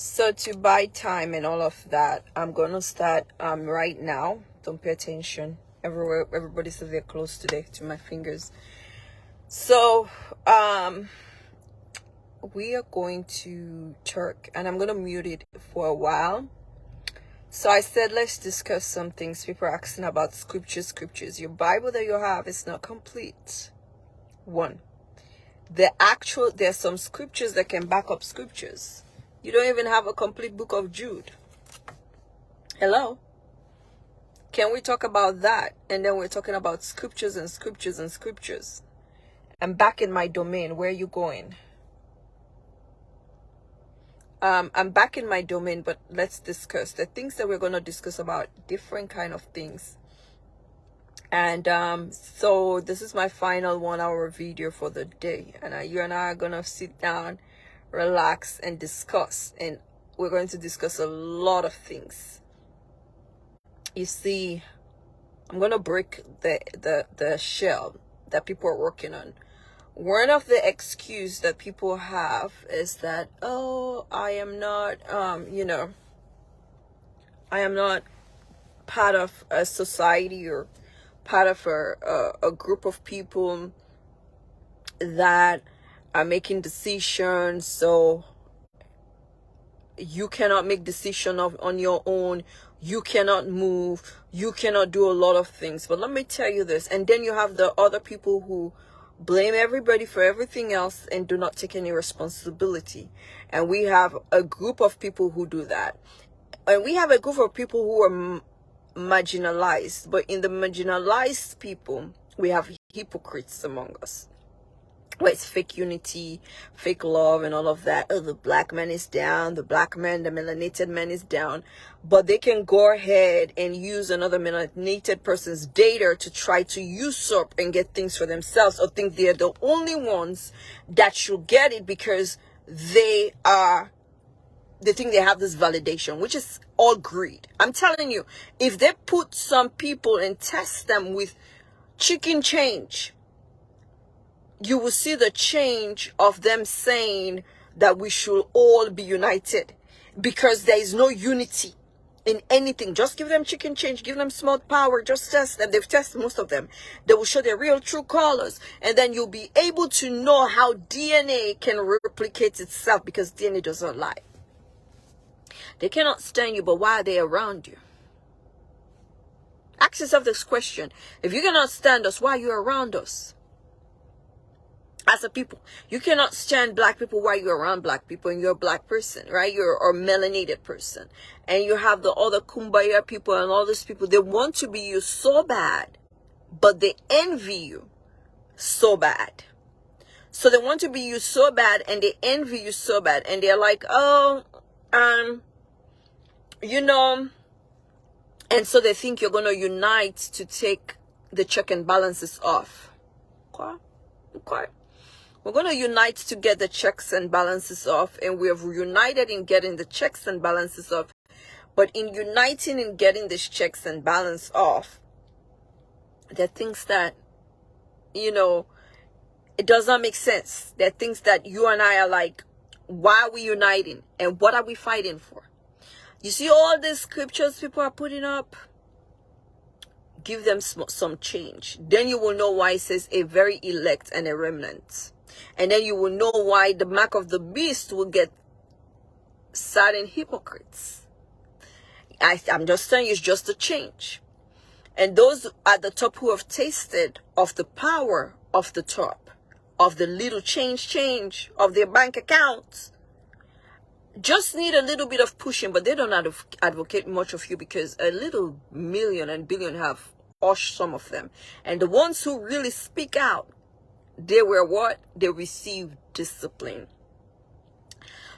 So to buy time and all of that, I'm gonna start right now. Don't pay attention. Everybody says they're close today to my fingers. So we are going to Turk, and I'm gonna mute it for a while. So I said let's discuss some things. People are asking about scriptures. Your Bible that you have is not complete. One. There's some scriptures that can back up scriptures. You don't even have a complete book of Jude. Hello? Can we talk about that? And then we're talking about scriptures and scriptures and scriptures. I'm back in my domain. Where are you going? I'm back in my domain, but let's discuss the things that we're going to discuss about different kind of things. And so this is my final 1 hour video for the day. And you and I are going to sit down, relax, and discuss. And we're going to discuss a lot of things. You see, I'm going to break the shell that people are working on. One of the excuse that people have is that, oh, I am not, I am not part of a society or part of a group of people that are making decisions. So you cannot make decision on your own. You cannot move. You cannot do a lot of things. But let me tell you this. And then you have the other people who blame everybody for everything else and do not take any responsibility. And we have a group of people who do that. And we have a group of people who are marginalized. But in the marginalized people, we have hypocrites among us. Where it's fake unity, fake love, and all of that. Oh, the black man is down. The black man, the melanated man is down. But they can go ahead and use another melanated person's data to try to usurp and get things for themselves, or think they're the only ones that should get it because they think they have this validation, which is all greed. I'm telling you, if they put some people and test them with chicken change, you will see the change of them saying that we should all be united, because there is no unity in anything. Just give them chicken change, give them small power, just test them. They've tested most of them. They will show their real true colors, and then you'll be able to know how DNA can replicate itself, because DNA does not lie. They cannot stand you, but why are they around you? Ask yourself this question. If you cannot stand us, why are you around us? As a people, you cannot stand black people while you're around black people, and you're a black person, right? You're a melanated person. And you have the other kumbaya people and all these people. They want to be you so bad, but they envy you so bad. So they want to be you so bad, and they envy you so bad. And they're like, oh, and so they think you're going to unite to take the check and balances off. Okay. We're going to unite to get the checks and balances off, and we have united in getting the checks and balances off. But in uniting in getting these checks and balance off, there are things that, it does not make sense. There are things that you and I are like, why are we uniting? And what are we fighting for? You see all these scriptures people are putting up? Give them some change. Then you will know why it says a very elect and a remnant. And then you will know why the mark of the beast will get certain hypocrites. I'm just telling you, it's just a change. And those at the top who have tasted of the power of the top, of the little change of their bank accounts, just need a little bit of pushing, but they don't advocate much of you, because a little million and billion have ushed some of them. And the ones who really speak out, they were what? They received discipline.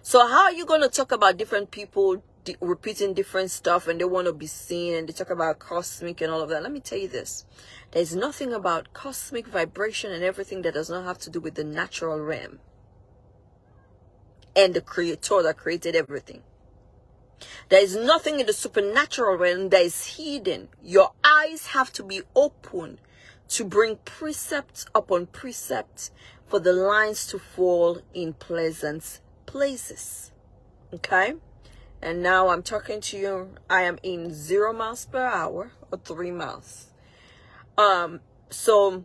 So how are you going to talk about different people repeating different stuff, and they want to be seen, and they talk about cosmic and all of that? Let me tell you this. There's nothing about cosmic vibration and everything that does not have to do with the natural realm and the creator that created everything. There is nothing in the supernatural realm that is hidden. Your eyes have to be open to bring precept upon precept for the lines to fall in pleasant places. Okay? And now I'm talking to you, I am in 0 miles per hour or 3 miles. So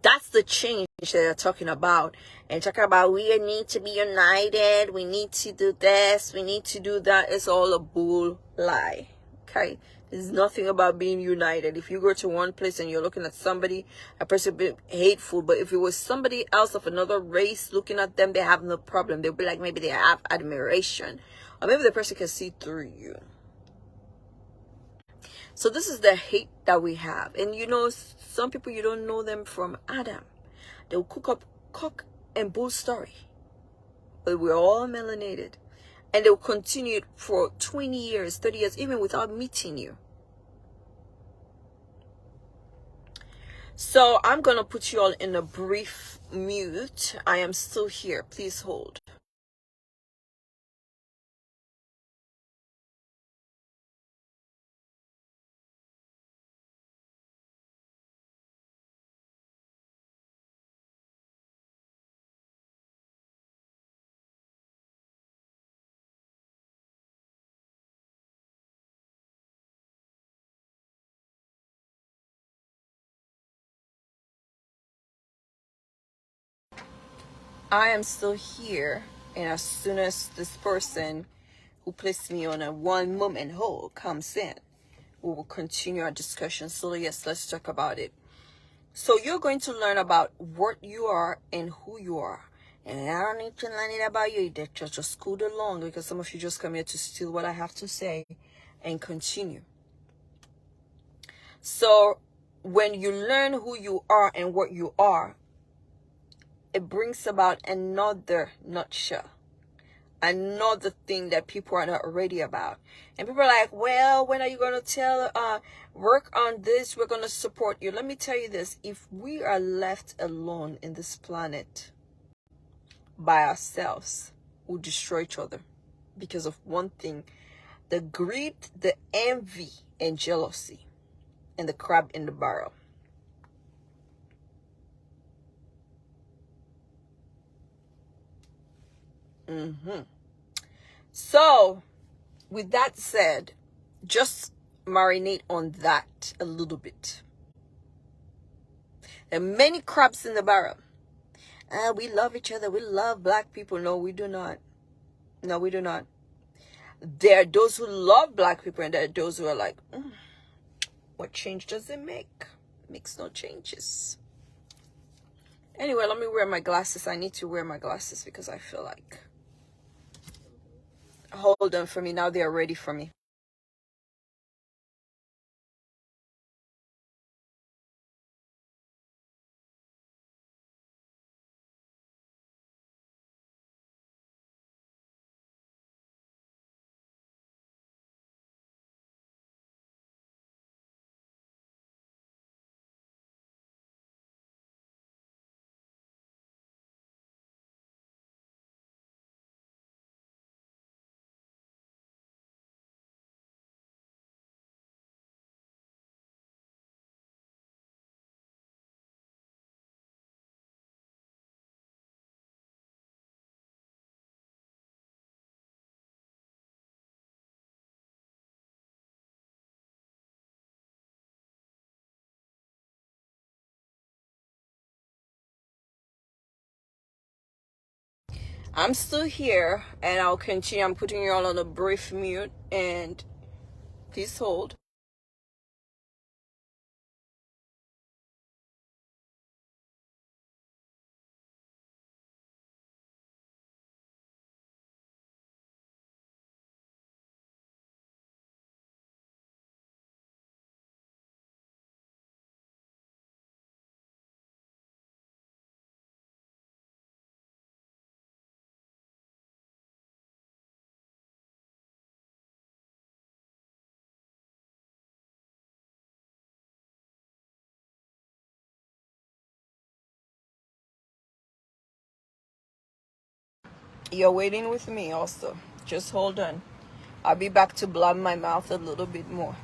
that's the change that they're talking about. And talking about we need to be united, we need to do this, we need to do that. It's all a bull lie. Okay? There's nothing about being united. If you go to one place and you're looking at somebody, a person be hateful, but if it was somebody else of another race looking at them, they have no problem. They'll be like, maybe they have admiration, or maybe the person can see through you. So this is the hate that we have. And you know, some people, you don't know them from Adam. They'll cook up cock and bull story. But we're all melanated. And they'll continue it for 20 years, 30 years, even without meeting you. So I'm going to put you all in a brief mute. I am still here. Please hold. I am still here. And as soon as this person who placed me on a 1 moment hold comes in, we will continue our discussion. So yes, let's talk about it. So you're going to learn about what you are and who you are. And I don't need to learn it about you. Just scoot along, because some of you just come here to steal what I have to say and continue. So when you learn who you are and what you are, it brings about another nutshell. Another thing that people are not ready about. And people are like, well, when are you going to tell, work on this, we're going to support you. Let me tell you this. If we are left alone in this planet by ourselves, we'll destroy each other because of one thing: the greed, the envy, and jealousy, and the crab in the barrel. So with that said, just marinate on that a little bit. There are many crabs in the barrel. We love each other. We love black people. No, we do not. No, we do not. There are those who love black people, and there are those who are like, what change does it make? It makes no changes. Anyway, let me wear my glasses. I need to wear my glasses because I feel like... Hold on for me. Now they are ready for me. I'm still here, and I'll continue. I'm putting you all on a brief mute, and please hold. You're waiting with me also. Just hold on. I'll be back to blab my mouth a little bit more.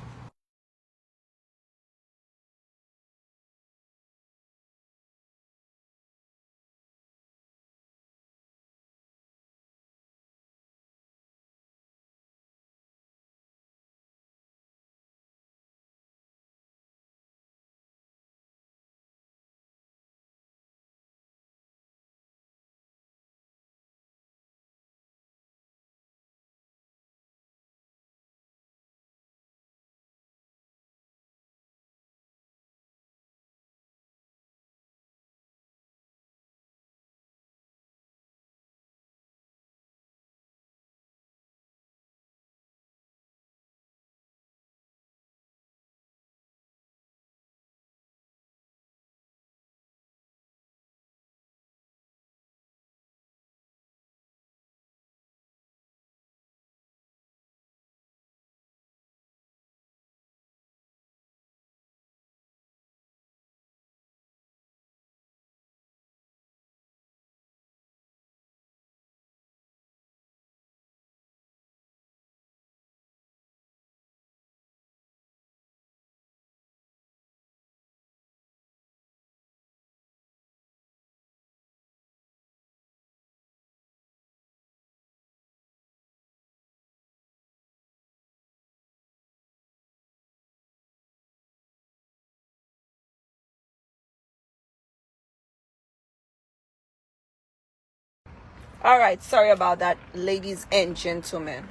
All right, sorry about that, ladies and gentlemen,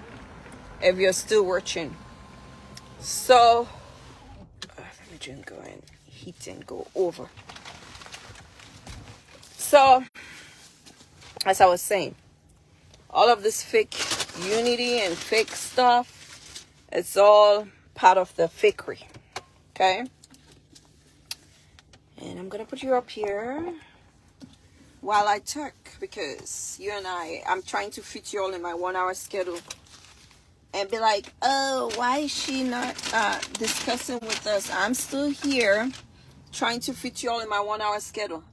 if you're still watching. So let me just go and heat and go over. So as I was saying, all of this fake unity and fake stuff, it's all part of the fakery. Okay, and I'm gonna put you up here while I talk, because you and I'm trying to fit you all in my 1 hour schedule, and be like, oh, why is she not discussing with us? I'm still here trying to fit you all in my 1 hour schedule.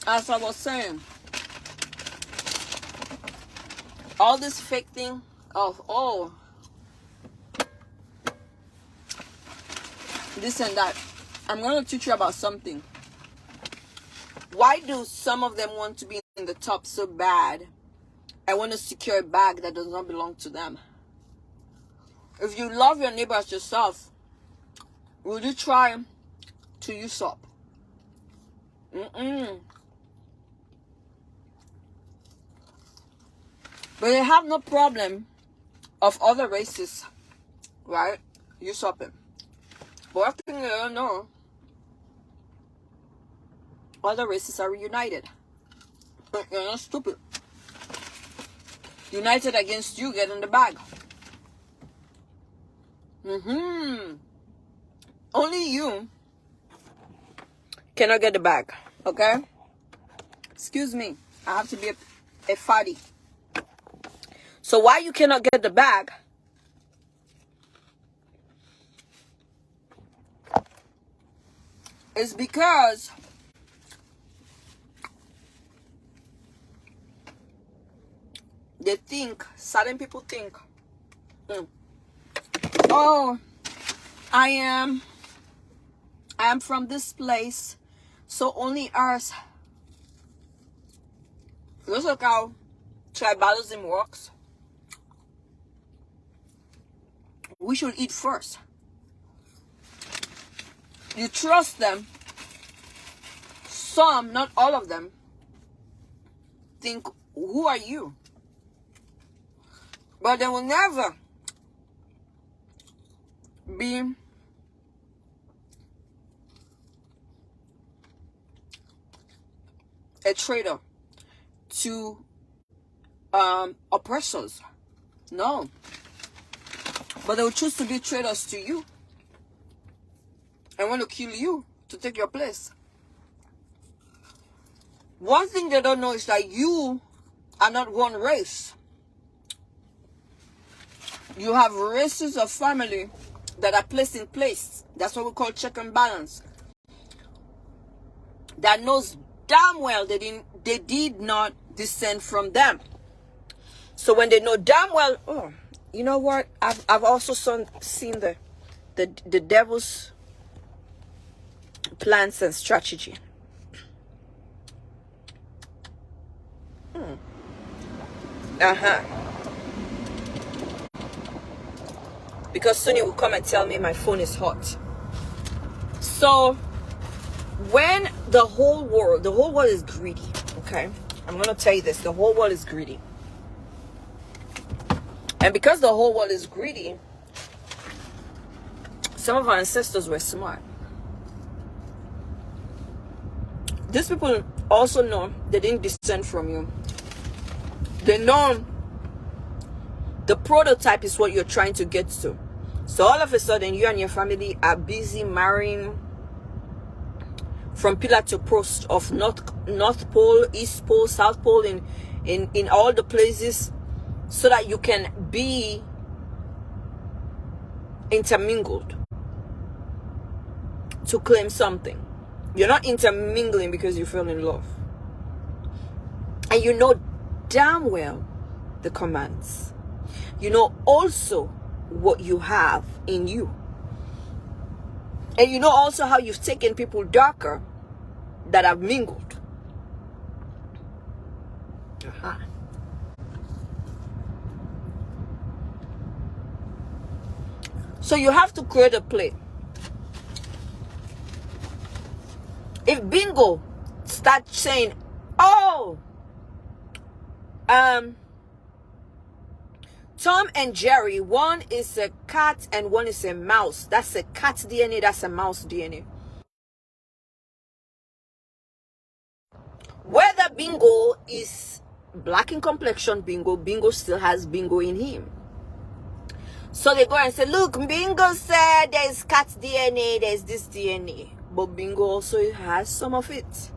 As I was saying, all this fake thing of, oh, this and that. I'm going to teach you about something. Why do some of them want to be in the top so bad and want to secure a bag that does not belong to them? If you love your neighbor as yourself, would you try to usurp? But they have no problem of other races, right, usurping. But one thing they don't know, other races are reunited. You're not stupid. United against you getting the bag. Only you cannot get the bag, okay? Excuse me, I have to be a fatty. So why you cannot get the bag? It's because they think, certain people think, oh, I am from this place, so only ours. Just like how tribalism works. We should eat first. You trust them. Some, not all of them, think, who are you? But they will never be a traitor to oppressors. No. But they will choose to be traitors to you and want to kill you to take your place. One thing they don't know is that you are not one race. You have races of family that are placed in place. That's what we call check and balance. That knows damn well they did not descend from them. So when they know damn well, oh, you know what? I've also seen the devil's plans and strategy. Because soon he will come and tell me my phone is hot. So when the whole world is greedy, okay? I'm going to tell you this, the whole world is greedy. And because the whole world is greedy, some of our ancestors were smart. These people also know they didn't descend from you. They know the prototype is what you're trying to get to. So all of a sudden, you and your family are busy marrying from pillar to post of North Pole, East Pole, South Pole, in all the places, so that you can be intermingled to claim something. You're not intermingling because you fell in love. And you know damn well the commands. You know also what you have in you. And you know also how you've taken people darker that have mingled. So you have to create a play. If Bingo starts saying, Oh, Tom and Jerry, one is a cat and one is a mouse. That's a cat DNA, that's a mouse DNA. Whether Bingo is black in complexion, Bingo still has Bingo in him. So they go and say, look, Bingo said there's cat DNA, there's this DNA. But Bingo also has some of it.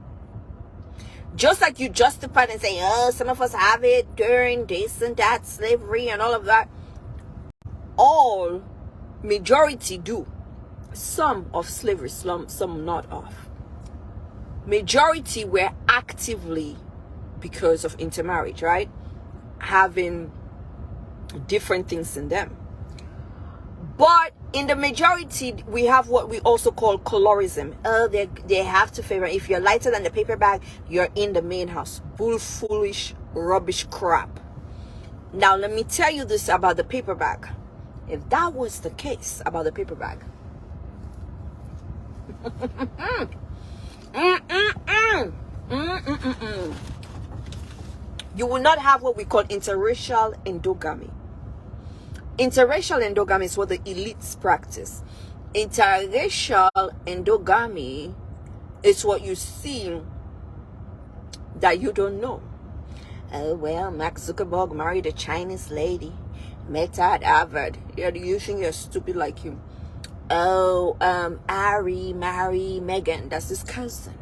Just like you justify and say, oh, some of us have it during this and that, slavery and all of that. All, majority do. Some of slavery, some not of. Majority were actively, because of intermarriage, right? Having different things in them. But in the majority, we have what we also call colorism. Oh, they have to favor. If you're lighter than the paper bag, you're in the main house. Bull, foolish, rubbish crap. Now, let me tell you this about the paper bag. If that was the case about the paper bag, you will not have what we call interracial endogamy. Interracial endogamy is what the elites practice. Interracial endogamy is what you see that you don't know. Oh, well, Mark Zuckerberg married a Chinese lady. Met her at Harvard. You think you're stupid like you. Oh, Ari married Meghan. That's his cousin.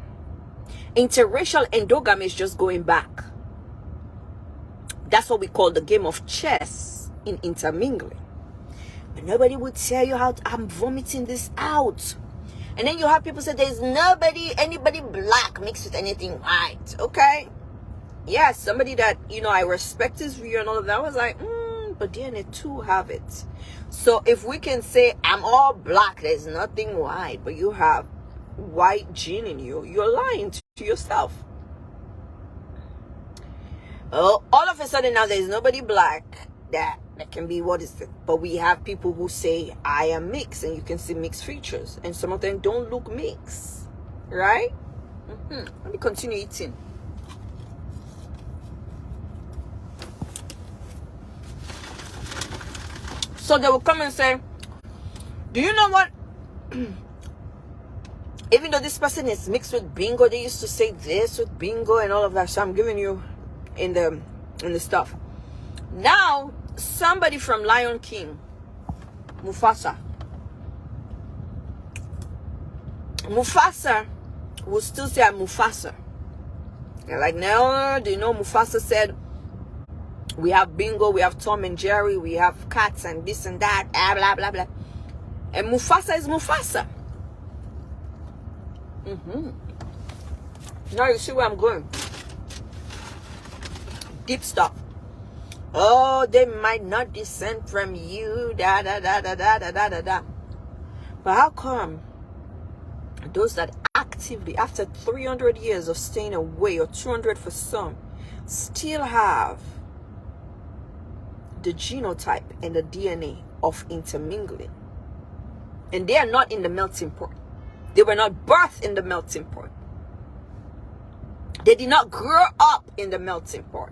Interracial endogamy is just going back. That's what we call the game of chess in intermingling. But nobody would tell you how I'm vomiting this out. And then you have people say there's anybody black mixed with anything white. Okay. Yeah, somebody that, I respect his view and all of that. I was like, but DNA too have it. So if we can say I'm all black, there's nothing white, but you have white gene in you, you're lying to yourself. Oh, all of a sudden now there's nobody black that can be, what is it? But we have people who say I am mixed, and you can see mixed features, and some of them don't look mixed, right? Let me continue eating. So they will come and say, do you know what? Even though this person is mixed with Bingo, they used to say this with Bingo and all of that. So I'm giving you in the stuff. Now, somebody from Lion King, Mufasa will still say I'm Mufasa. They're like, no, do you know Mufasa said we have Bingo, we have Tom and Jerry, we have cats and this and that, blah, blah, blah, blah. And Mufasa is Mufasa. Now you see where I'm going. Deep stuff. Oh, they might not descend from you, da da da da da da da da da. But how come those that actively, after 300 years of staying away, or 200 for some, still have the genotype and the DNA of intermingling? And they are not in the melting pot. They were not birthed in the melting pot. They did not grow up in the melting pot.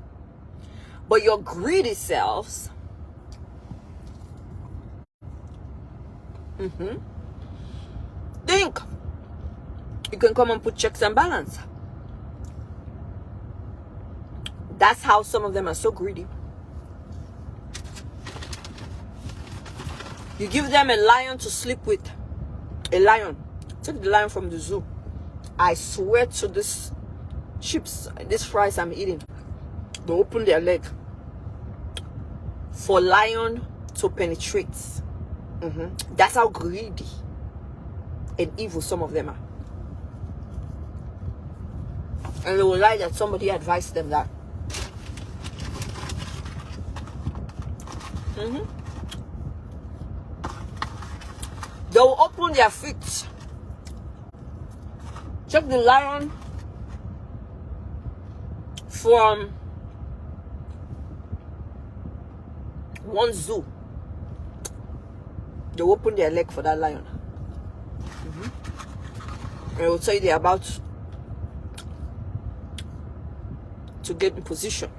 But your greedy selves think you can come and put checks and balance. That's how some of them are so greedy. You give them a lion to sleep with. A lion. Take the lion from the zoo. I swear to this chips, this fries I'm eating, they open their leg for lion to penetrate. That's how greedy and evil some of them are. And they will lie that somebody advised them that. They will open their feet. Check the lion from one zoo. They open their leg for that lion. And they will tell you they're about to get in position.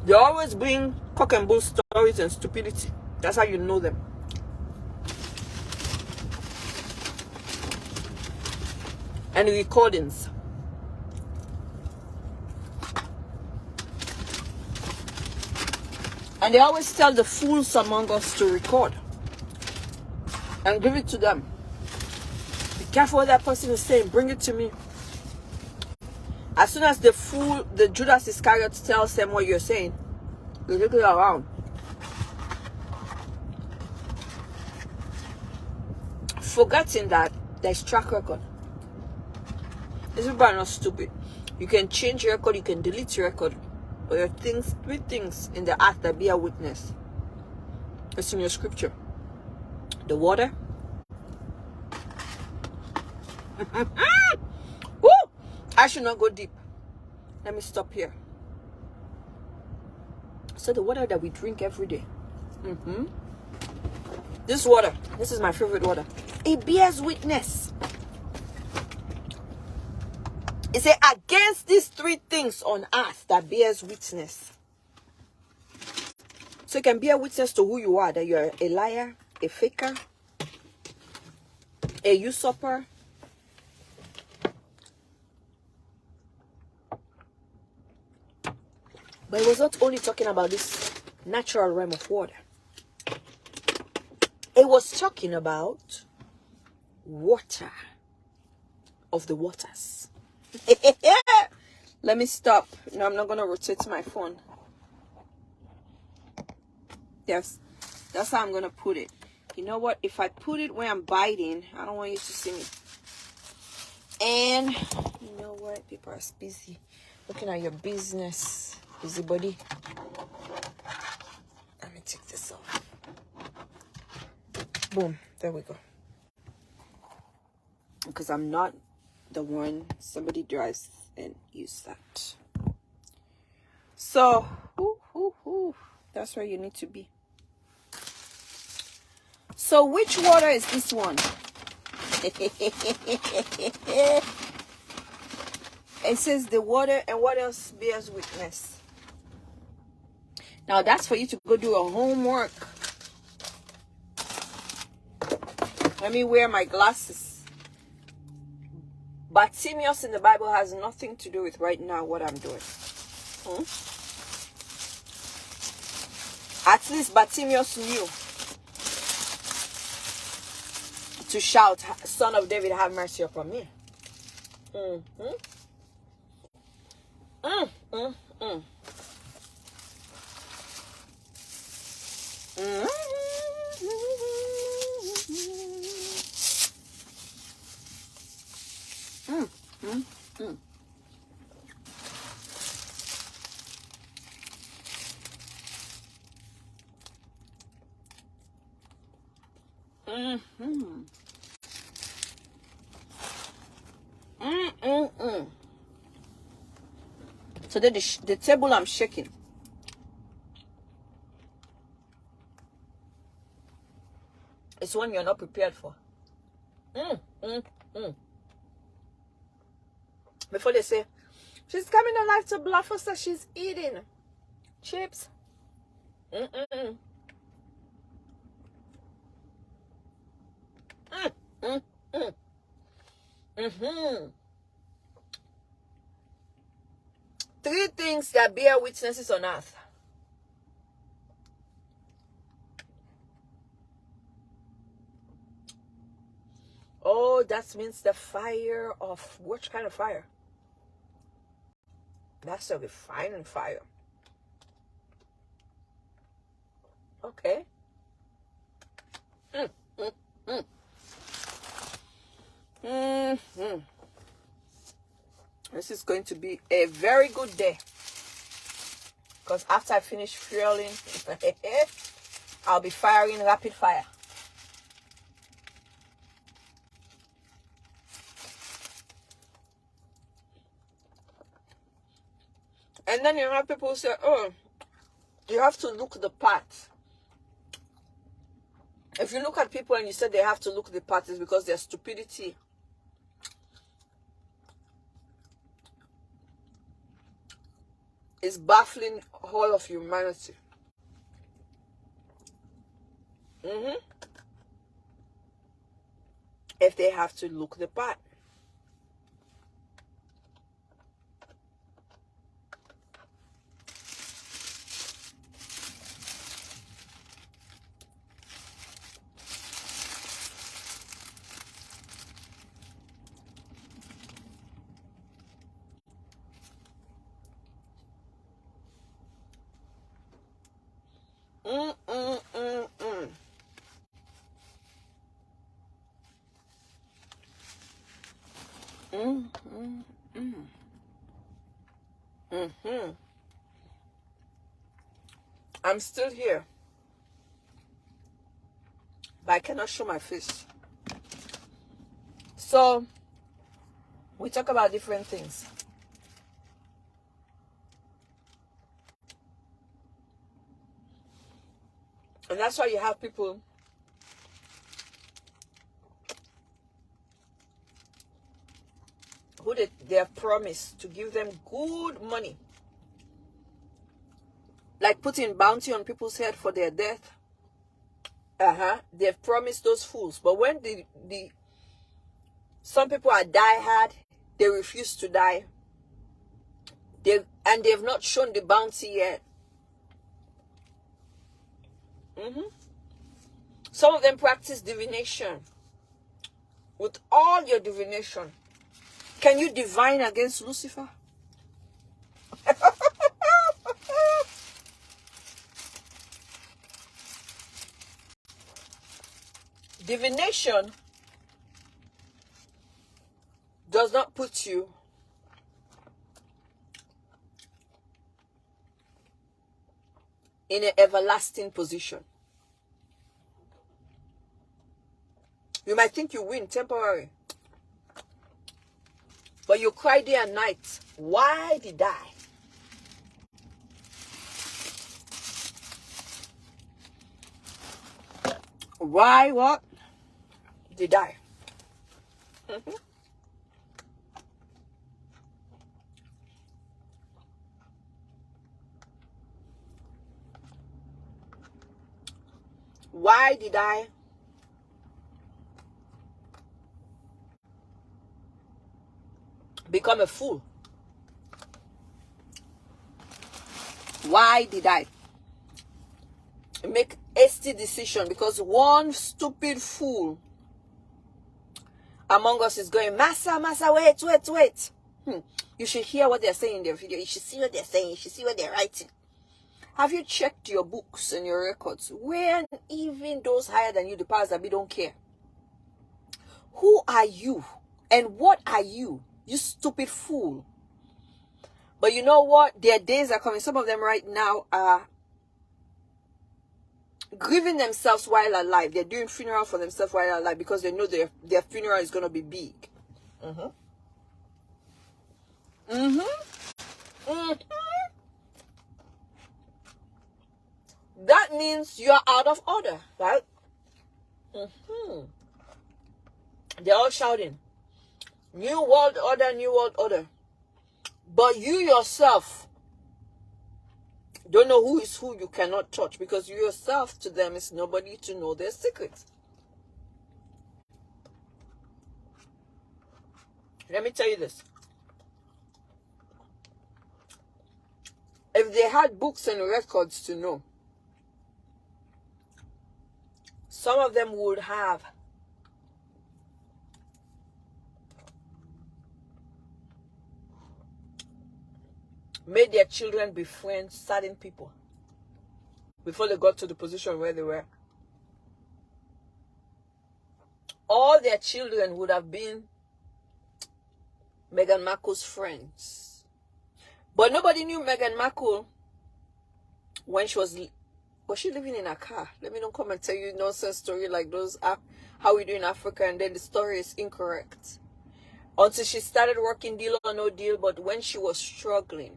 They always bring cock and bull stories and stupidity. That's how you know them. And recordings. And they always tell the fools among us to record and give it to them. Be careful what that person is saying. Bring it to me. As soon as the fool, the Judas Iscariot, tells them what you're saying, they take it around. Forgetting that there's track record. These people are not stupid. You can change your record, you can delete your record. But there are things, 3 things in the earth that bear witness. It's in your scripture. The water. Woo! I should not go deep. Let me stop here. So the water that we drink every day. This water, this is my favorite water. It bears witness. It says, against these 3 things on earth that bears witness. So it can bear witness to who you are, that you're a liar, a faker, a usurper. But it was not only talking about this natural realm of water. It was talking about water of the waters. Let me stop. No, I'm not going to rotate my phone. Yes, that's how I'm going to put it. You know what? If I put it where I'm biting, I don't want you to see me. And you know what? People are busy looking at your business. Busybody. Let me take this off. Boom. There we go. Because I'm not the one. Somebody drives and use that. So, that's where you need to be. So, which water is this one? It says the water, and what else bears witness? Now, that's for you to go do a homework. Let me wear my glasses. Bartimaeus in the Bible has nothing to do with right now what I'm doing. At least Bartimaeus knew to shout, Son of David, have mercy upon me. So the table I'm shaking. It's one you're not prepared for. Before they say, she's coming alive to bluff us that she's eating chips. Three things that bear witnesses on earth. Oh, that means the fire of, what kind of fire? That's a refining fire. Okay. This is going to be a very good day. Because after I finish fueling, I'll be firing rapid fire. And then you have people say, oh, you have to look the part. If you look at people and you say they have to look the part, it's because their stupidity. is baffling all of humanity. If they have to look the part. Mm, mm, mm, mm. Mm, mm, mm. Mm-hmm. I'm still here, but I cannot show my face. So we talk about different things. And that's why you have people who they have promised to give them good money. Like putting bounty on people's head for their death. They've promised those fools. But when some people are diehard, they refuse to die. They've not shown the bounty yet. Some of them practice divination. With all your divination, can you divine against Lucifer? Divination does not put you in an everlasting position. You might think you win temporary, but you cry day and night. Why did I? Why what did I? Why did I become a fool? Why did I make hasty decision? Because one stupid fool among us is going, Massa, wait. You should hear what they're saying in their video. You should see what they're saying. You should see what they're writing. Have you checked your books and your records? When even those higher than you, the powers that be, don't care. Who are you? And what are you? You stupid fool. But you know what? Their days are coming. Some of them right now are grieving themselves while alive. They're doing funeral for themselves while alive because they know their funeral is going to be big. That means you're out of order, right? They're all shouting, New World Order, New World Order. But you yourself don't know who is who. You cannot touch because you yourself to them is nobody to know their secrets. Let me tell you this. If they had books and records to know, some of them would have made their children befriend certain people before they got to the position where they were. All their children would have been Meghan Markle's friends. But nobody knew Meghan Markle when she was she living in a car? Let me not come and tell you nonsense story like those, how we do in Africa, and then the story is incorrect. Until she started working Deal or No Deal, but when she was struggling.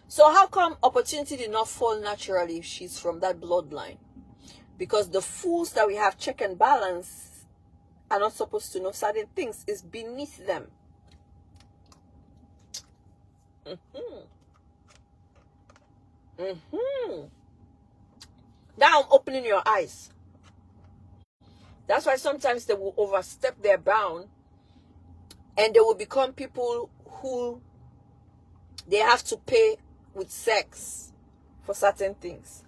So how come opportunity did not fall naturally if she's from that bloodline? Because the fools that we have check and balance are not supposed to know certain things. It's beneath them. Mm-hmm. Now I'm opening your eyes. That's why sometimes they will overstep their bound and they will become people who they have to pay with sex for certain things.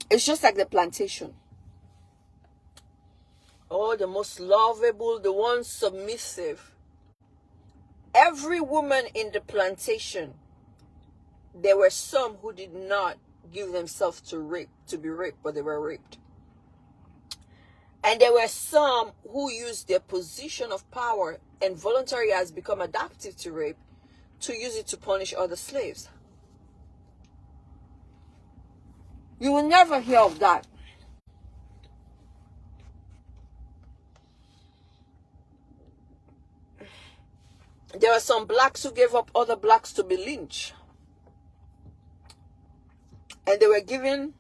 It's just like the plantation. Oh, the most lovable, the one submissive. Every woman in the plantation, there were some who did not give themselves to be raped, but they were raped. And there were some who used their position of power and voluntarily has become adaptive to rape to use it to punish other slaves. You will never hear of that. There were some blacks who gave up other blacks to be lynched. And they were given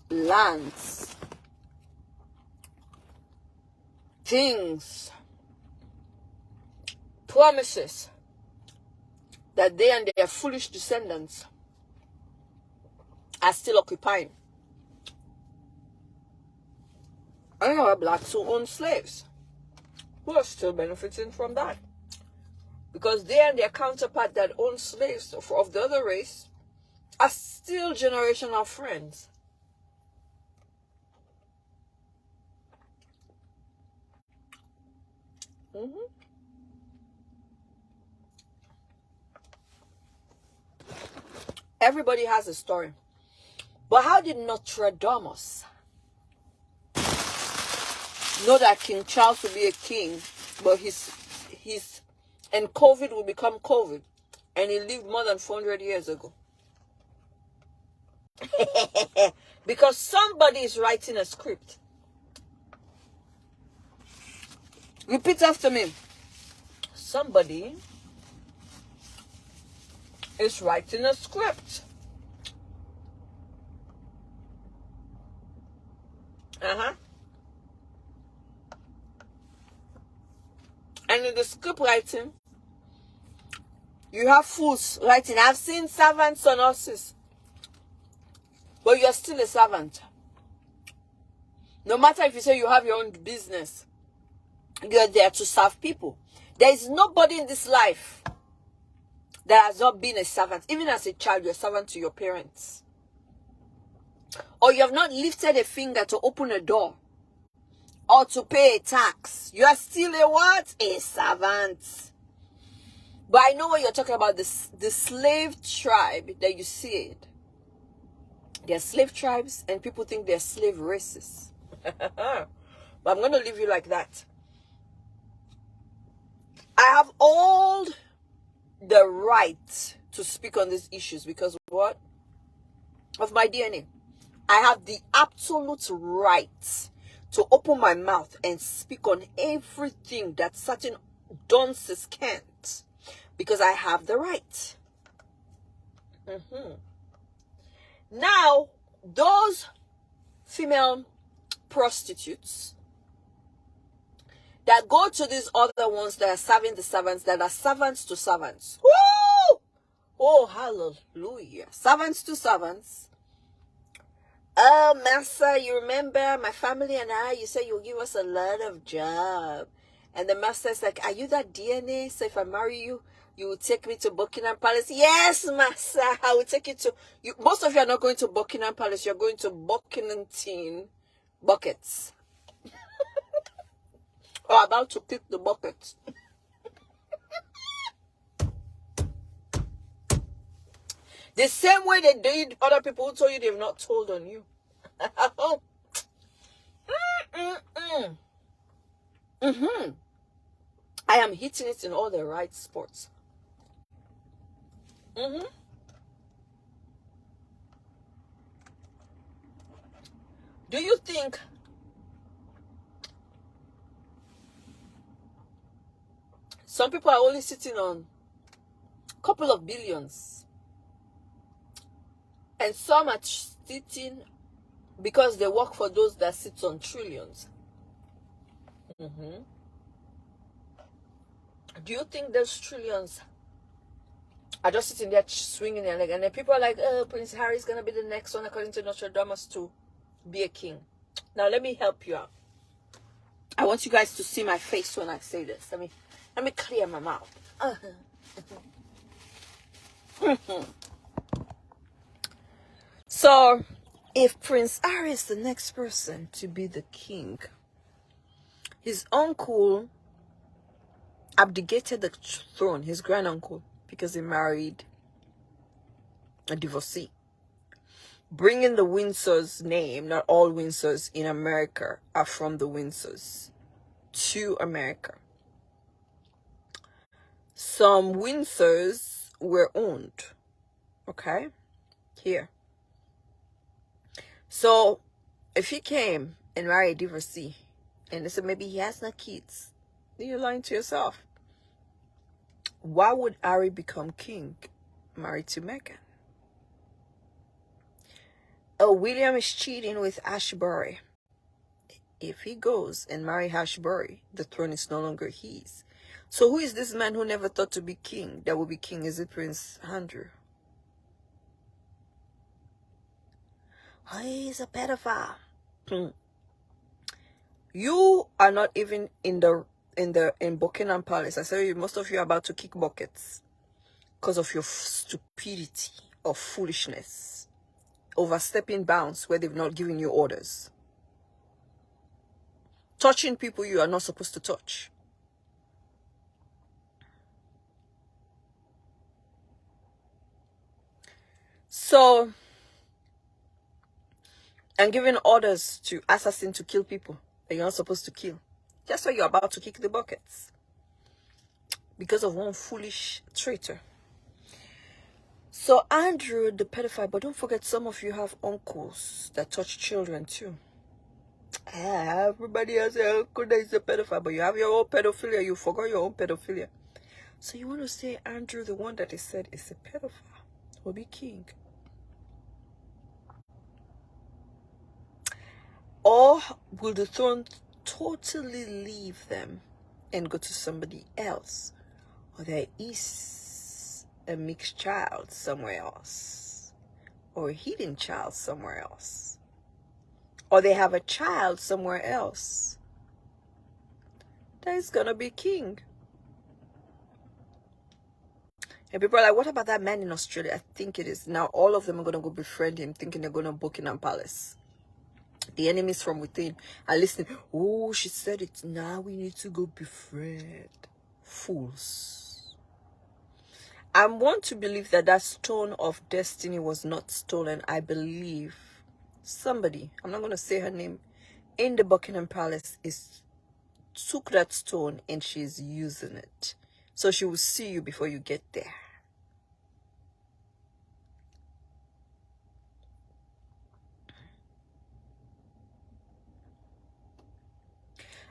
lands, things, promises that they and their foolish descendants are still occupying. And there are blacks who own slaves who are still benefiting from that. Because they and their counterpart that own slaves of the other race are still generational friends. Mm-hmm. Everybody has a story. But how did Nostradamus know that King Charles will be a king, but and COVID will become COVID, and he lived more than 400 years ago? Because somebody is writing a script. Repeat after me. Somebody is writing a script. And in the script writing, you have fools writing, I've seen servants and nurses. But you're still a servant. No matter if you say you have your own business, you're there to serve people. There is nobody in this life that has not been a servant. Even as a child, you're a servant to your parents. Or you have not lifted a finger to open a door or to pay a tax. You are still a what? A servant. But I know what you're talking about, the slave tribe that you see it. They're slave tribes and people think they're slave races. But I'm going to leave you like that. I have all the right to speak on these issues because what? Of my DNA. I have the absolute right to open my mouth and speak on everything that certain dunces can't. Because I have the right. Now, those female prostitutes that go to these other ones that are serving the servants, that are servants to servants. Woo! Oh, hallelujah. Servants to servants. Oh, master, you remember my family and I, you said you'll give us a lot of job. And the master is like, are you that DNA? So if I marry you, you will take me to Buckingham Palace. Yes, master, I will take you to... Most of you are not going to Buckingham Palace. You're going to Buckinghamton Buckets. Or about to kick the buckets. The same way they did other people who told you they've not told on you. I am hitting it in all the right spots. Do you think some people are only sitting on a couple of billions and some are sitting because they work for those that sit on trillions? Do you think those trillions are just sitting there swinging their leg, and then people are like, oh, Prince Harry is going to be the next one, according to Nostradamus, to be a king? Now, let me help you out. I want you guys to see my face when I say this. Let me clear my mouth. So, if Prince Harry is the next person to be the king, his uncle abdicated the throne, his granduncle, because he married a divorcee. Bringing the Windsors name, not all Windsors in America are from the Windsors, to America. Some Windsors were owned, okay, here. So if he came and married a divorcee, and they said maybe he has no kids, then you're lying to yourself. Why would Harry become king married to Meghan? Oh, William is cheating with Ashbury. If he goes and marry Ashbury, the throne is no longer his. So who is this man who never thought to be king that will be king? Is it Prince Andrew? Oh, he's a pedophile. You are not even in Buckingham Palace. I said you, most of you are about to kick buckets because of your stupidity or foolishness, overstepping bounds where they've not given you orders, touching people you are not supposed to touch. So, and giving orders to assassins to kill people that you're not supposed to kill. That's why you're about to kick the buckets. Because of one foolish traitor. So Andrew, the pedophile, but don't forget some of you have uncles that touch children too. Everybody has an uncle that is a pedophile, but you have your own pedophilia. You forgot your own pedophilia. So you want to say Andrew, the one that is said is a pedophile, will be king. Or will the throne totally leave them and go to somebody else? Or there is a mixed child somewhere else, or a hidden child somewhere else, or they have a child somewhere else that is gonna be king. And people are like, what about that man in Australia? I think it is. Now all of them are gonna go befriend him, thinking they're gonna Buckingham Palace. The enemies from within are listening. Oh, she said it. Now we need to go befriend. Fools. I want to believe that that stone of destiny was not stolen. I believe somebody, I'm not going to say her name, in the Buckingham Palace took that stone and she's using it. So she will see you before you get there.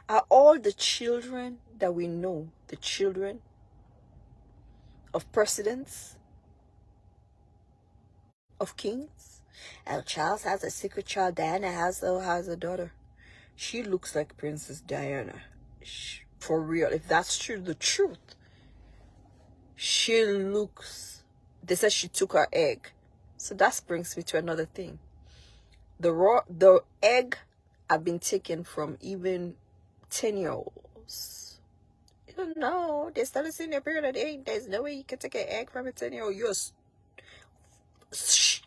Are all the children that we know the children of presidents, of kings? Charles has a secret child. Diana has a daughter. She looks like Princess Diana. For real, if that's true, the truth. She looks, they said she took her egg. So that brings me to another thing. The egg have been taken from even 10-year-olds. You don't know. They started seeing their period at 8. There's no way you can take an egg from a 10-year-old.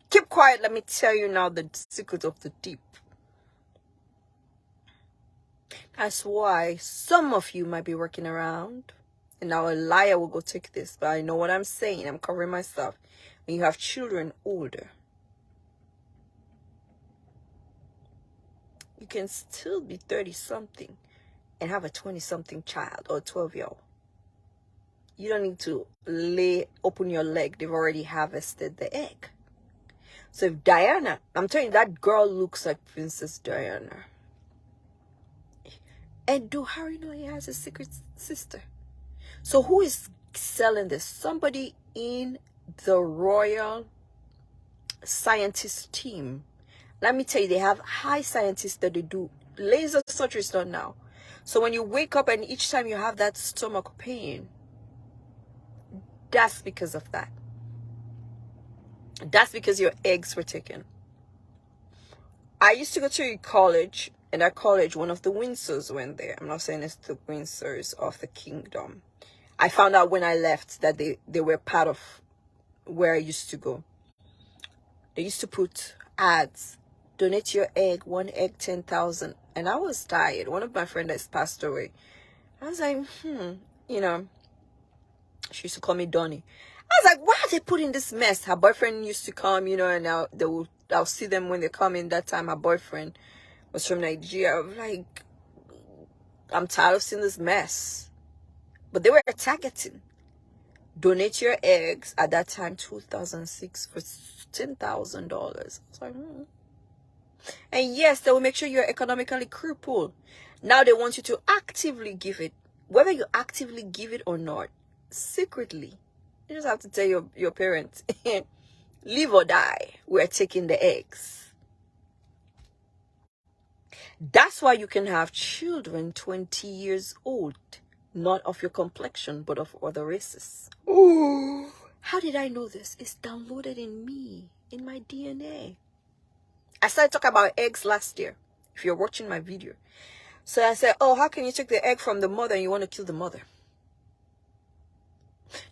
Keep quiet. Let me tell you now the secret of the deep. That's why some of you might be working around. And now a liar will go take this. But I know what I'm saying. I'm covering myself. When you have children older, you can still be 30-something and have a 20-something child or a 12-year-old. You don't need to open your leg. They've already harvested the egg. So if Diana, I'm telling you, that girl looks like Princess Diana. And do Harry know he has a secret sister? So who is selling this? Somebody in the royal scientist team. Let me tell you, they have high scientists that they do laser surgery is done now. So when you wake up and each time you have that stomach pain, That's because of that. That's because your eggs were taken. I used to go to college, and at college, one of the Windsors went there. I'm not saying it's the Windsors of the kingdom. I found out when I left that they were part of where I used to go. They used to put ads, donate your egg, 1 egg, 10,000. And I was tired. One of my friends that's passed away. I was like, you know, she used to call me Donnie. I was like, why are they putting this mess? Her boyfriend used to come, you know, and I'll see them when they come in. That time, her boyfriend was from Nigeria. I was like, I'm tired of seeing this mess. But they were targeting. Donate your eggs at that time, 2006, for $10,000. I was like, And yes, they will make sure you're economically crippled. Now they want you to actively give it. Whether you actively give it or not, secretly. You just have to tell your parents, live or die, we're taking the eggs. That's why you can have children 20 years old, not of your complexion, but of other races. Ooh. How did I know this? It's downloaded in me, in my DNA. I started talking about eggs last year, if you're watching my video. So I said, oh, how can you take the egg from the mother and you want to kill the mother?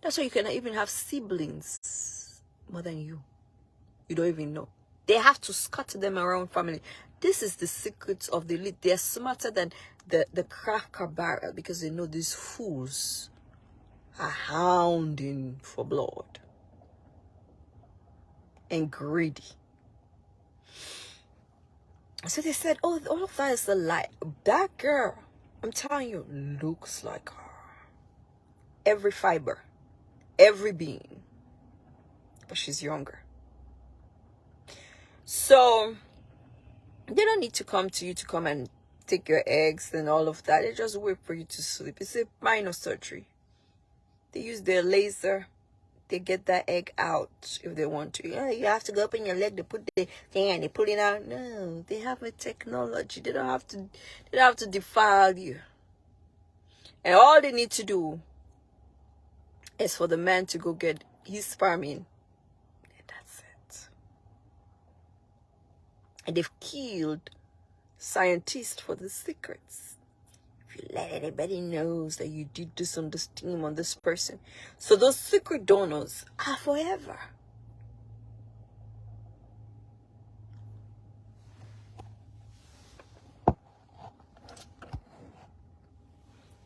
That's why you cannot even have siblings more than you. You don't even know. They have to scatter them around family. This is the secret of the elite. They're smarter than the cracker barrel because they know these fools are hounding for blood and greedy. So they said, oh, all of that is a lie. That girl, I'm telling you, looks like her. Every fiber, every being. But she's younger. So they don't need to come to you to come and take your eggs and all of that. They just wait for you to sleep. It's a minor surgery. They use their laser. They get that egg out if they want to. Yeah, you have to go up in your leg to put the thing and they pull it out. No, they have a technology. They don't have to defile you. And all they need to do is for the man to go get his sperm in. And that's it. And they've killed scientists for the secrets. If you let anybody knows that you did this on this team, on this person. So those secret donors are forever.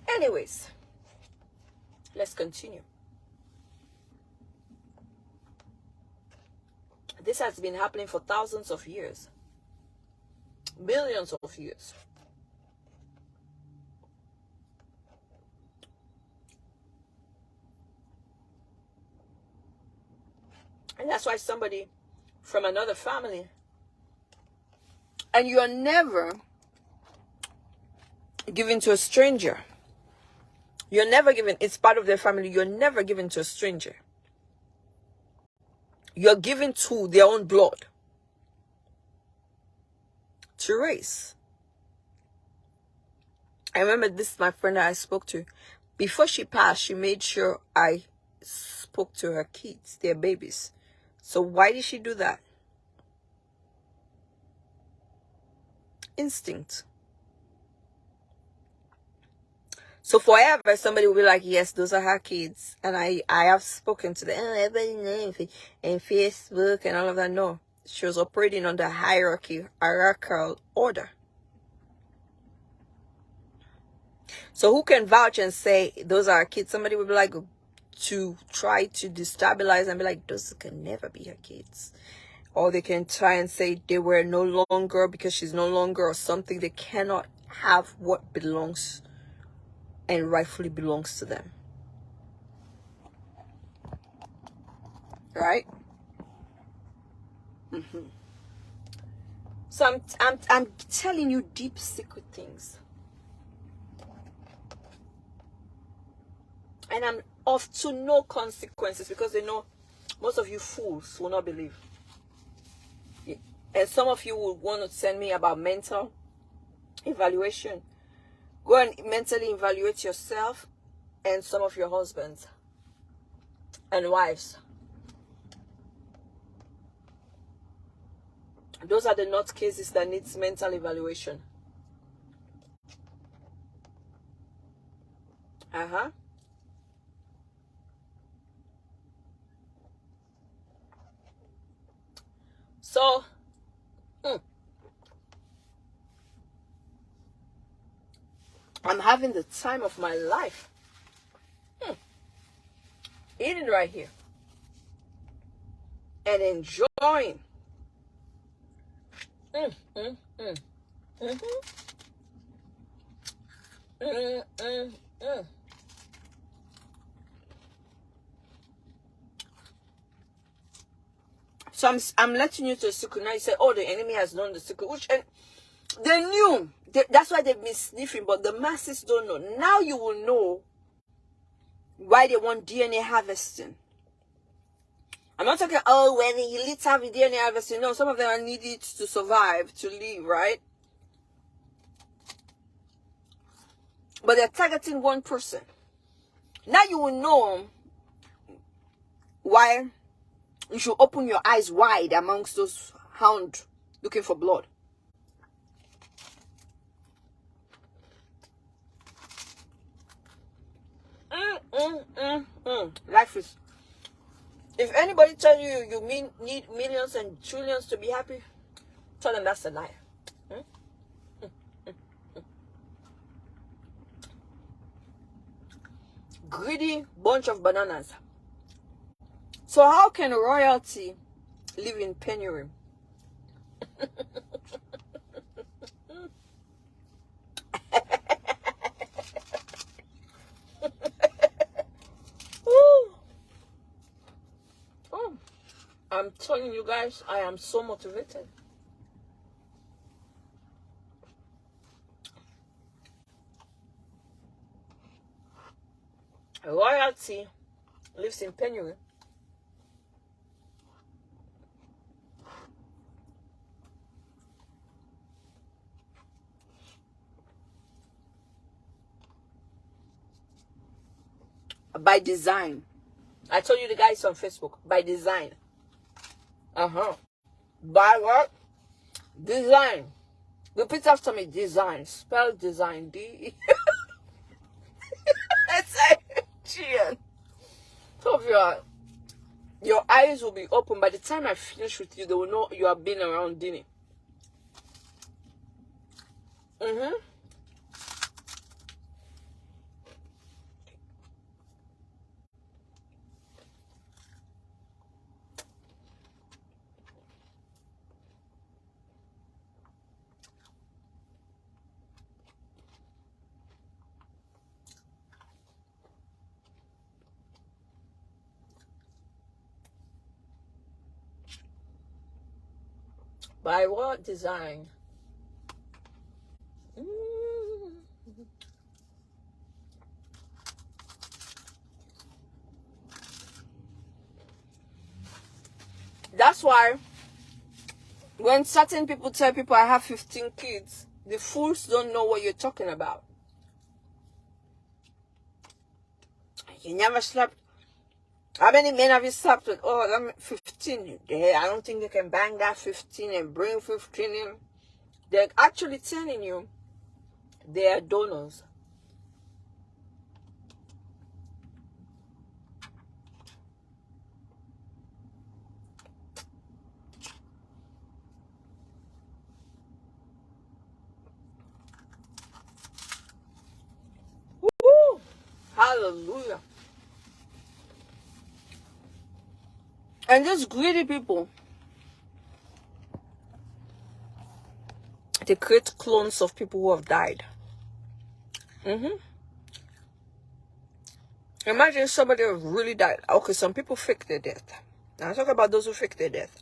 Anyways, let's continue. This has been happening for thousands of years. Millions of years. And that's why somebody from another family, and you are never given to a stranger. You're never given, it's part of their family, you're never given to a stranger. You're given to their own blood. To race. I remember this, my friend that I spoke to. Before she passed, she made sure I spoke to her kids, their babies. So why did she do that? Instinct. So forever, somebody will be like, yes, those are her kids. And I have spoken to them. Oh, everybody knows and Facebook and all of that. No. She was operating on the hierarchical order. So who can vouch and say those are her kids? Somebody will be like, to try to destabilize and be like, those can never be her kids. Or they can try and say they were no longer because she's no longer or something. They cannot have what belongs and rightfully belongs to them. Right? So I'm telling you deep secret things. And I'm off to no consequences because they know most of you fools will not believe. And some of you will want to send me about mental evaluation. Go and mentally evaluate yourself and some of your husbands. and wives. Those are the not cases that needs mental evaluation. So, I'm having the time of my life. Eating right here. And enjoying. So I'm letting you to the secret. Now you say, oh, the enemy has known the secret. Which, and they knew. That's why they've been sniffing, but the masses don't know. Now you will know why they want DNA harvesting. I'm not talking, oh, when the elites have DNA harvesting. No, some of them are needed to survive, to live, right? But they're targeting one person. Now you will know why you should open your eyes wide amongst those hounds looking for blood. Life is... If anybody tell you you need millions and trillions to be happy, tell them that's a lie. Greedy bunch of bananas. So how can royalty live in penury? I'm telling you guys, I am so motivated. Royalty lives in penury. By design. I told you the guys on Facebook. By design. By what? Design. Repeat after me. Design. Spell design. D. S-I-G-N. So if your eyes will be open. By the time I finish with you, they will know you have been around Dini. By what design? That's why when certain people tell people I have 15 kids, the fools don't know what you're talking about. You never slept. How many men have you slept with? Oh, 15. I don't think they can bang that 15 and bring 15 in. They're actually telling you they are donors. Woo! Hallelujah. And these greedy people, they create clones of people who have died. Imagine somebody who really died. Okay, some people fake their death. Now, I talk about those who fake their death.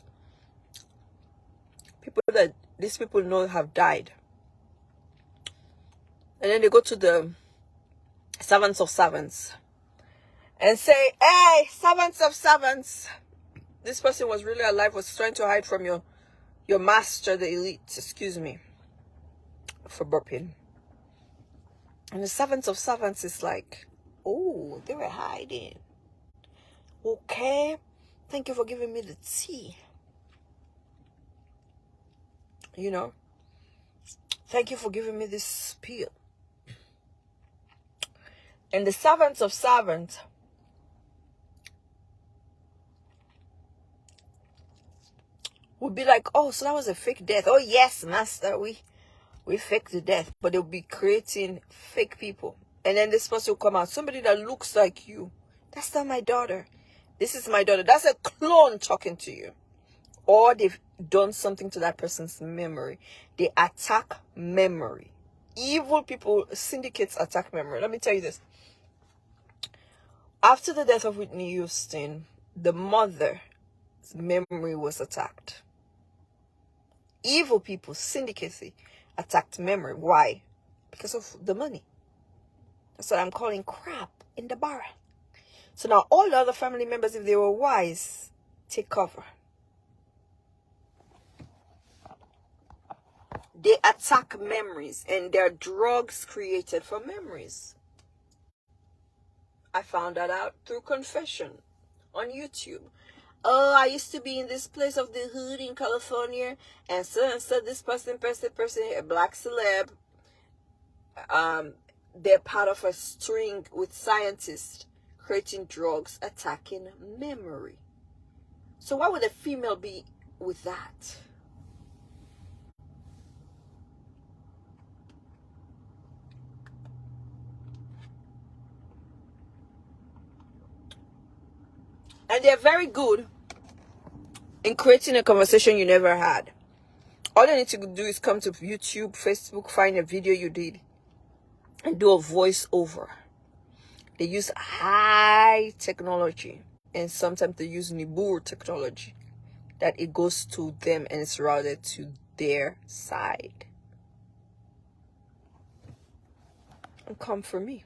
People that these people know have died. And then they go to the servants of servants and say, hey, servants of servants. This person was really alive, was trying to hide from your master, the elite. Excuse me for burping. And the servants of servants is like, oh, they were hiding. Okay. Thank you for giving me the tea. You know, thank you for giving me this spiel. And the servants of servants would be like, oh, so that was a fake death. Oh, yes, master, we faked the death. But they'll be creating fake people. And then this person will come out, somebody that looks like you. That's not my daughter. This is my daughter. That's a clone talking to you. Or they've done something to that person's memory. They attack memory. Evil people, syndicates attack memory. Let me tell you this. After the death of Whitney Houston, the mother's memory was attacked. Evil people, syndicacy, attacked memory. Why? Because of the money. That's what I'm calling crap in the bar. So now all the other family members, if they were wise, take cover. They attack memories, and there are drugs created for memories. I found that out through confession on YouTube. Oh, I used to be in this place of the hood in California, and so this person, a black celeb, they're part of a string with scientists creating drugs, attacking memory. So why would a female be with that? And they're very good in creating a conversation you never had. All you need to do is come to YouTube, Facebook, find a video you did, and do a voiceover. They use high technology, and sometimes they use Nibur technology, that it goes to them and it's routed to their side. And come for me.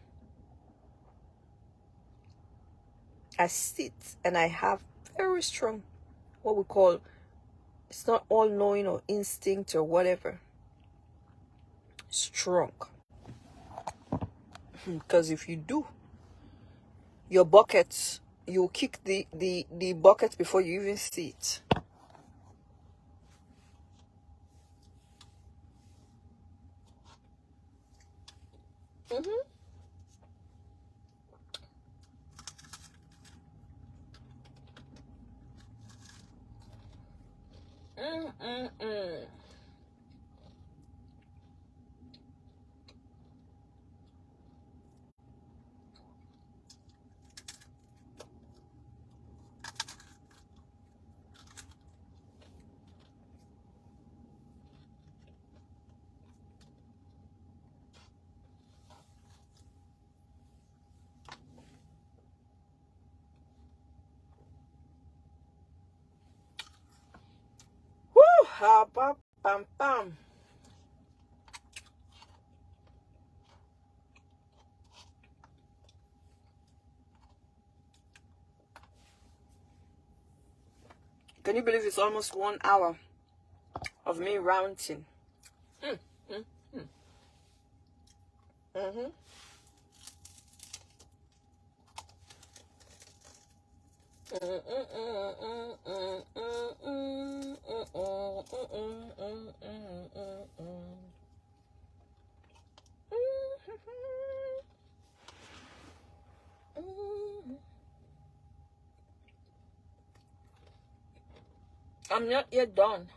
I sit and I have very strong, what we call, it's not all knowing or instinct or whatever. Strong. Because if you do, your bucket, you'll kick the bucket before you even see it. Mm-hmm. Mm-mm-mm. Woo! Ha, bam, bam, bam. Can you believe it's almost 1 hour of me ranting? Mm-hmm. I'm not yet done.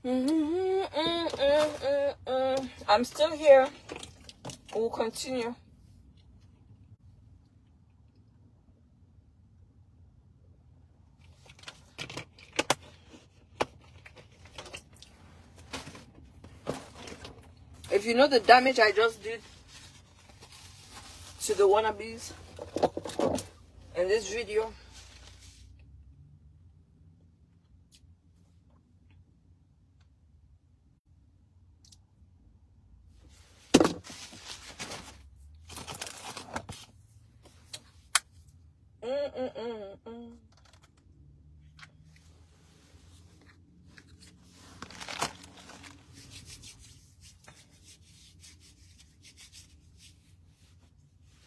I'm still here. We'll continue. If you know the damage I just did to the wannabes in this video,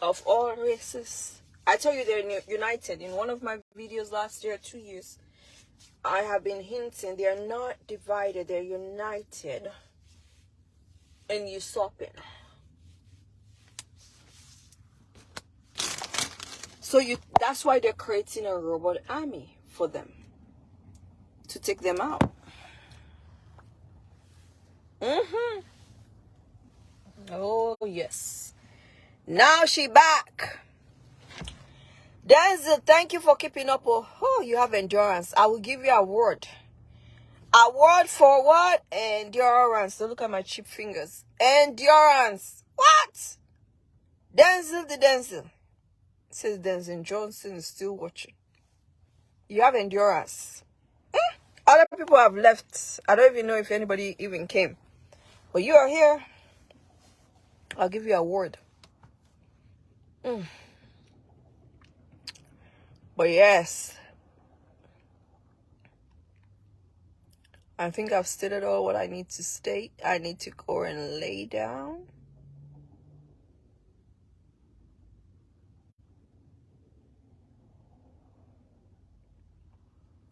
of all races, I tell you they're united. In one of my videos last year, 2 years, I have been hinting they are not divided, they're united and usurping. So that's why they're creating a robot army for them to take them out. Oh yes. Now she back. Denzel, thank you for keeping up. Oh, you have endurance. I will give you a word. Award for what? Endurance. So look at my cheap fingers. Endurance. What? Denzel the Denzel. It says Denzel Johnson is still watching. You have endurance. Other people have left. I don't even know if anybody even came. But you are here. I'll give you a word. But yes. I think I've stated all what I need to state. I need to go and lay down.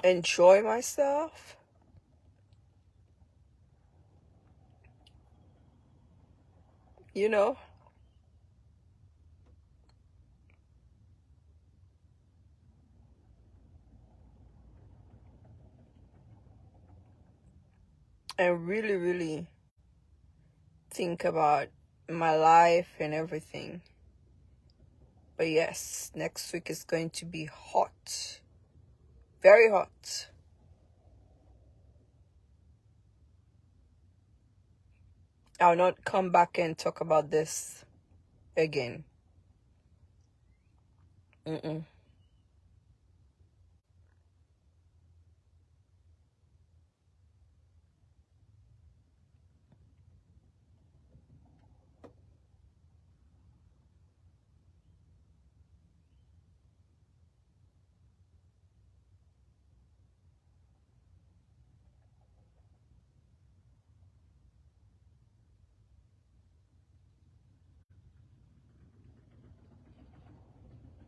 Enjoy myself. You know. And really, really think about my life and everything. But yes, next week is going to be hot. Very hot. I'll not come back and talk about this again.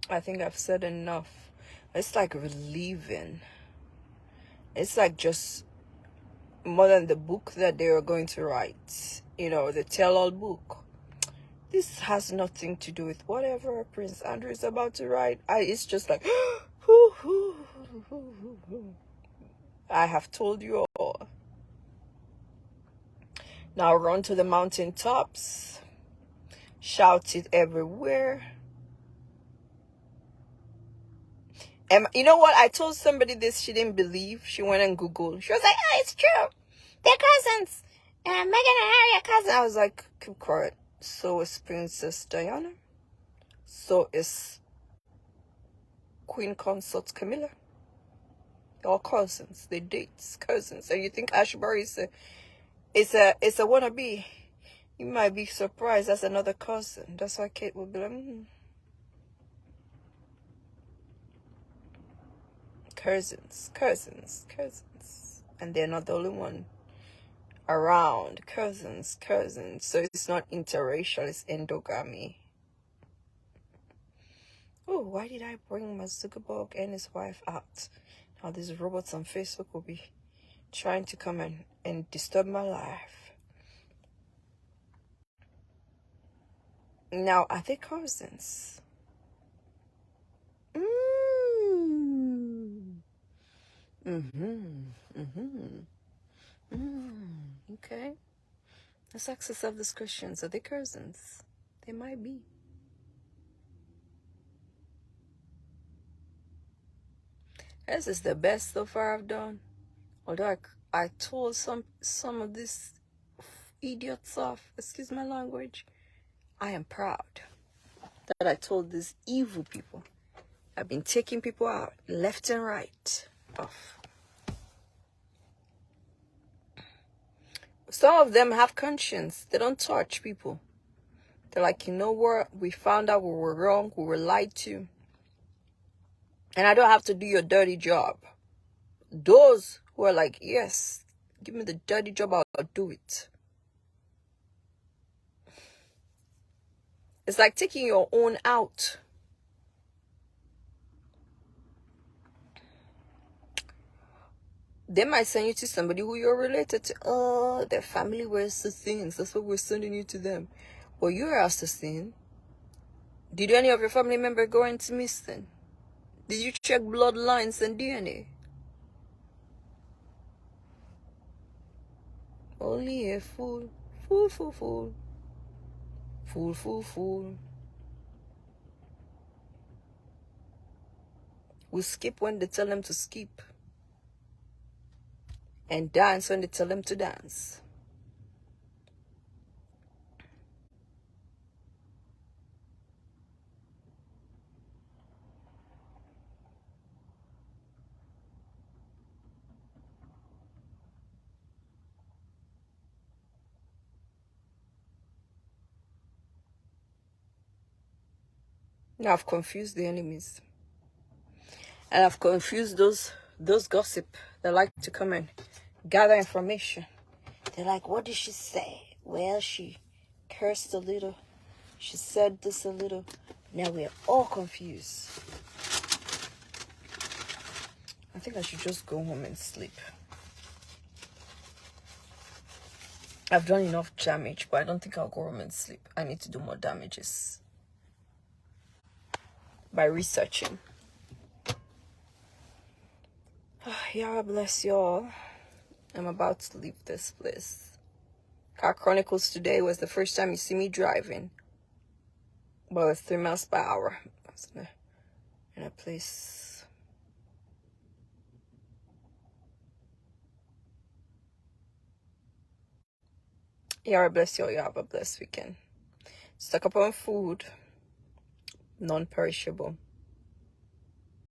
I think I've said enough. It's like relieving. It's like just more than the book that they are going to write. You know, the tell-all book. This has nothing to do with whatever Prince Andrew is about to write. It's just like, I have told you all. Now run to the mountaintops. Shout it everywhere. And you know what? I told somebody this. She didn't believe. She went and Googled. She was like, oh, it's true. They're cousins. Meghan and Harry are cousins. I was like, keep quiet. So is Princess Diana. So is Queen Consort Camilla. They're all cousins. They date cousins. And you think Ashbury is a wannabe? You might be surprised. That's another cousin. That's why Kate will be like, cousins. And they're not the only one around. Cousins. So it's not interracial, it's endogamy. Oh, why did I bring Mark Zuckerberg and his wife out? Now these robots on Facebook will be trying to come and disturb my life. Now, are they cousins? Okay. Let's ask yourself this question. Are they cousins? They might be. This is the best so far I've done. Although I told some of these idiots off, excuse my language, I am proud that I told these evil people. I've been taking people out left and right off. Some of them have conscience. They don't touch people. They're like, you know what? We found out we were wrong. We were lied to. And I don't have to do your dirty job. Those who are like, yes, give me the dirty job, I'll do it. It's like taking your own out. They might send you to somebody who you're related to. Oh, their family were assassins. That's what we're sending you to them. Well, you're an assassin. Did any of your family members go into missing? Did you check bloodlines and DNA? Only a fool. Fool, fool, fool. Fool, fool, fool. We skip when they tell them to skip. And dance when they tell them to dance. Now I've confused the enemies. And I've confused those gossip that like to come and gather information. They're like, what did she say? Well, she cursed a little. She said this a little. Now we're all confused. I think I should just go home and sleep. I've done enough damage, but I don't think I'll go home and sleep. I need to do more damages by researching. Yeah, bless y'all. I'm about to leave this place. Car Chronicles today was the first time you see me driving. But it's 3 miles per hour. I was in a place. Yeah, bless you. You have a blessed weekend. Stock up on food. Non-perishable.